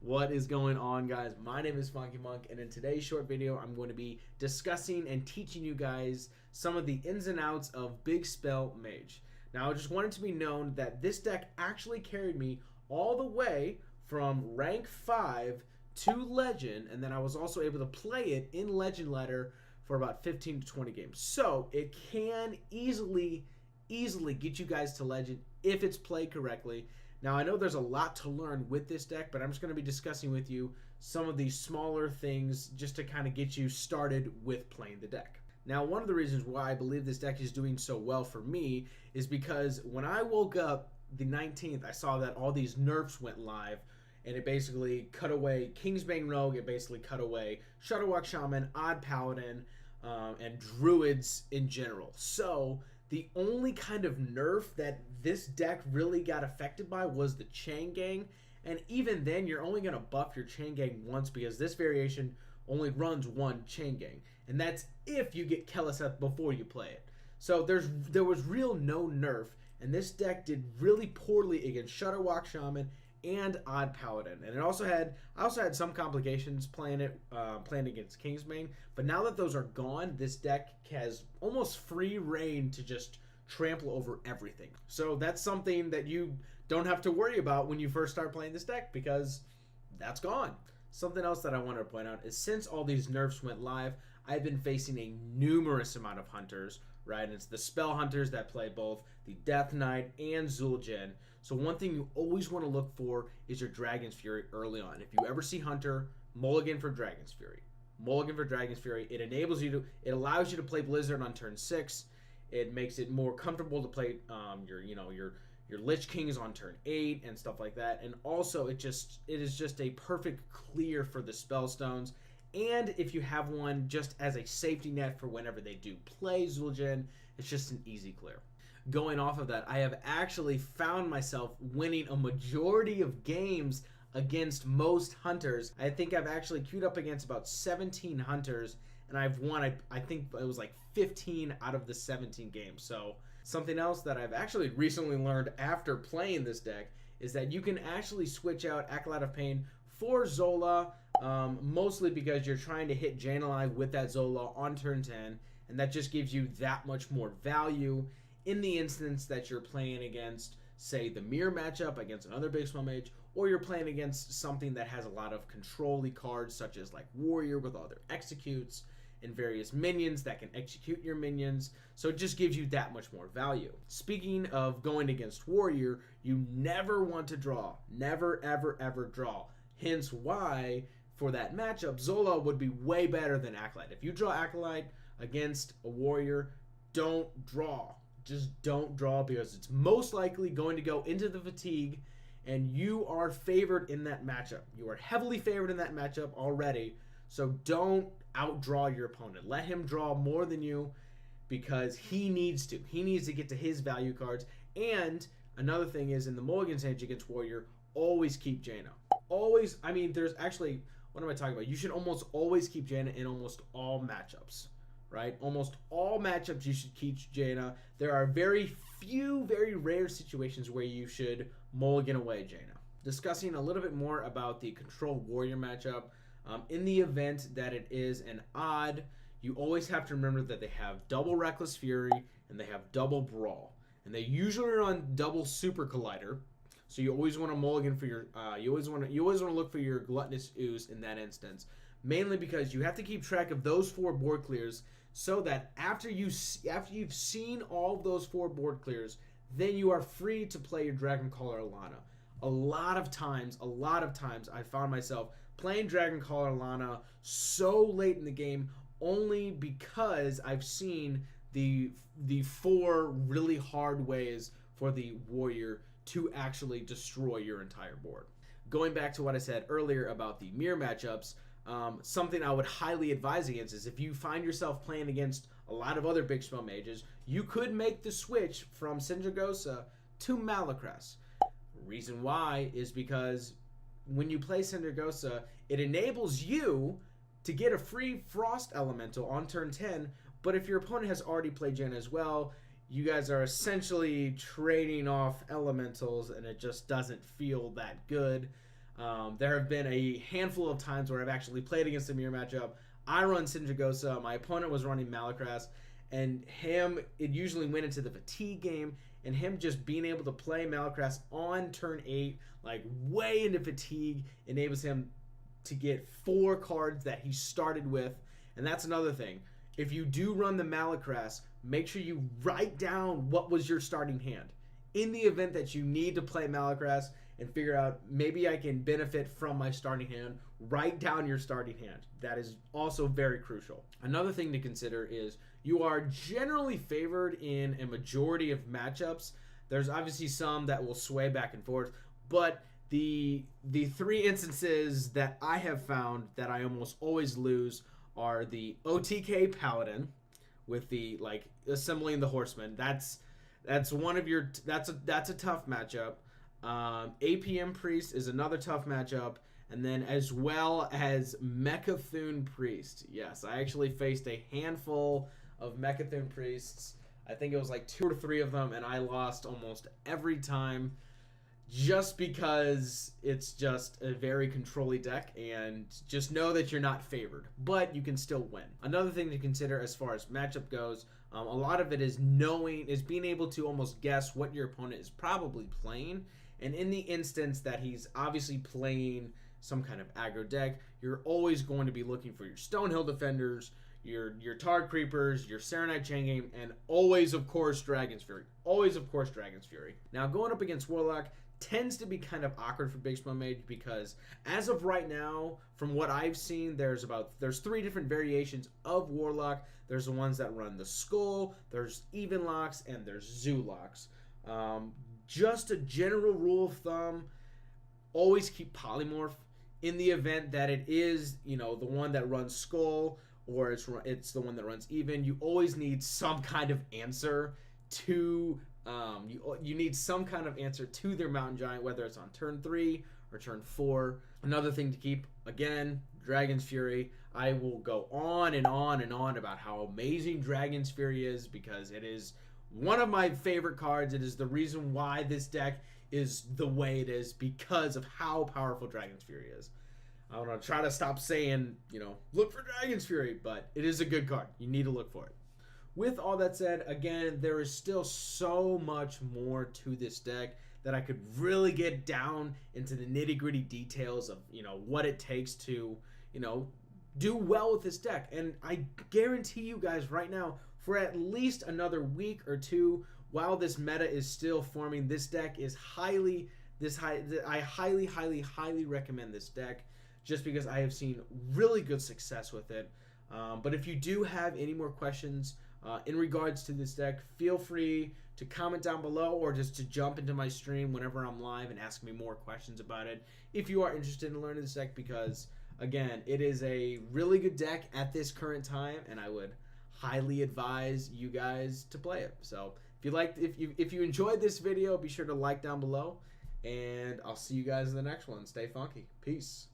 What is going on, guys? My name is Funky Monk, and in today's short video I'm going to be discussing and teaching you guys some of the ins and outs of Big Spell Mage. Now, I just want it to be known that this deck actually carried me all the way from rank 5 to Legend, and then I was also able to play it in Legend ladder for about 15 to 20 games. So it can easily get you guys to Legend if it's played correctly. Now, I know there's a lot to learn with this deck, but I'm just going to be discussing with you some of these smaller things just to kind of get you started with playing the deck. Now, one of the reasons why I believe this deck is doing so well for me is because when I woke up the 19th, I saw that all these nerfs went live, and it basically cut away Kingsbane Rogue, it basically cut away Shudderwock Shaman, Odd Paladin, and Druids in general. So the only kind of nerf that this deck really got affected by was the Chain Gang, and even then you're only going to buff your Chain Gang once because this variation only runs one Chain Gang, and that's if you get Keleseth before you play it. So there was real no nerf, and this deck did really poorly against Shudderwock Shaman and Odd Paladin, and I also had some complications playing against Kingsbane. But now that those are gone, this deck has almost free reign to just trample over everything. So that's something that you don't have to worry about when you first start playing this deck, because that's gone. Something else that I wanted to point out is since all these nerfs went live, I've been facing a numerous amount of hunters, right? And it's the spell hunters that play both the Death Knight and Zul'jin. So one thing you always want to look for is your Dragon's Fury early on. If you ever see Hunter, mulligan for Dragon's Fury. Mulligan for Dragon's Fury. It allows you to play Blizzard on turn 6. It makes it more comfortable to play your Lich Kings on turn 8 and stuff like that. And also it is just a perfect clear for the Spellstones. And if you have one just as a safety net for whenever they do play Zul'jin, it's just an easy clear. Going off of that, I have actually found myself winning a majority of games against most hunters. I think I've actually queued up against about 17 hunters, and I've won, I think it was like 15 out of the 17 games. So something else that I've actually recently learned after playing this deck is that you can actually switch out Acolyte of Pain for Zola, mostly because you're trying to hit Jan'alai with that Zola on turn 10, and that just gives you that much more value in the instance that you're playing against, say, the mirror matchup against another Big Spell Mage, or you're playing against something that has a lot of control-y cards, such as like Warrior with all their executes and various minions that can execute your minions. So it just gives you that much more value. Speaking of going against Warrior, you never want to draw. Never, ever, ever draw. Hence why, for that matchup, Zola would be way better than Acolyte. If you draw Acolyte against a Warrior, don't draw. Just don't draw, because it's most likely going to go into the fatigue, and you are favored in that matchup. You are heavily favored in that matchup already, so don't outdraw your opponent. Let him draw more than you, because he needs to. He needs to get to his value cards. And another thing is, in the mulligan stage against Warrior, always keep Jaina. Always, I mean, there's actually, what am I talking about? You should almost always keep Jaina in almost all matchups. Right? Almost all matchups you should keep Jaina. There are very few, very rare situations where you should mulligan away Jaina. Discussing a little bit more about the Control Warrior matchup, in the event that it is an odd, you always have to remember that they have double Reckless Fury and they have double Brawl. And they usually run double Super Collider. So you always want to mulligan for your you always want to look for your Gluttonous Ooze in that instance. Mainly because you have to keep track of those 4 board clears, so that after you've seen all of those 4 board clears, then you are free to play your Dragoncaller Alana. A lot of times I found myself playing Dragoncaller Alana so late in the game only because I've seen the 4 really hard ways for the Warrior to actually destroy your entire board. Going back to what I said earlier about the mirror matchups, something I would highly advise against is if you find yourself playing against a lot of other Big Spell Mages, you could make the switch from Sindragosa to Malakras. Reason why is because when you play Sindragosa, it enables you to get a free Frost Elemental on turn 10, but if your opponent has already played Jaina as well, you guys are essentially trading off elementals, and it just doesn't feel that good. There have been a handful of times where I've actually played against a mirror matchup. I run Sindragosa, my opponent was running Malakras, and it usually went into the fatigue game, and him just being able to play Malakras on turn 8, like way into fatigue, enables him to get 4 cards that he started with. And that's another thing. If you do run the Malakras, make sure you write down what was your starting hand. In the event that you need to play Malakras and figure out, maybe I can benefit from my starting hand, write down your starting hand. That is also very crucial. Another thing to consider is you are generally favored in a majority of matchups. There's obviously some that will sway back and forth, but the 3 instances that I have found that I almost always lose are the OTK Paladin with the assembling the horsemen. That's one of your that's a tough matchup. APM Priest is another tough matchup, and then as well as Mechathune Priest. Yes, I actually faced a handful of Mechathune Priests. I think it was like 2 or 3 of them, and I lost almost every time, just because it's just a very control-y deck, and just know that you're not favored, but you can still win. Another thing to consider as far as matchup goes, a lot of it is being able to almost guess what your opponent is probably playing, and in the instance that he's obviously playing some kind of aggro deck, you're always going to be looking for your Stonehill Defenders, your Tar Creepers, your Serenite Chain Game, and always, of course, Dragon's Fury. Always, of course, Dragon's Fury. Now, going up against Warlock tends to be kind of awkward for Big Spell Mage, because as of right now, from what I've seen, there's 3 different variations of Warlock. There's the ones that run the Skull, there's Even Locks, and there's Zoo Locks. Just a general rule of thumb, always keep Polymorph. In the event that it is, the one that runs Skull, or it's the one that runs Even, you always need some kind of answer to you need some kind of answer to their Mountain Giant, whether it's on turn 3 or turn 4. Another thing to keep, again, Dragon's Fury. I will go on and on and on about how amazing Dragon's Fury is, because it is one of my favorite cards. It is the reason why this deck is the way it is, because of how powerful Dragon's Fury is. I want to try to stop saying, look for Dragon's Fury, but it is a good card. You need to look for it. With all that said, again, there is still so much more to this deck that I could really get down into the nitty-gritty details of, what it takes to, do well with this deck. And I guarantee you guys right now, for at least another week or 2, while this meta is still forming, this deck is I highly recommend this deck, just because I have seen really good success with it. But if you do have any more questions in regards to this deck, feel free to comment down below, or just to jump into my stream whenever I'm live and ask me more questions about it if you are interested in learning this deck, because again, it is a really good deck at this current time, and I would highly advise you guys to play it. So if you enjoyed this video, be sure to like down below, and I'll see you guys in the next one. Stay funky. Peace.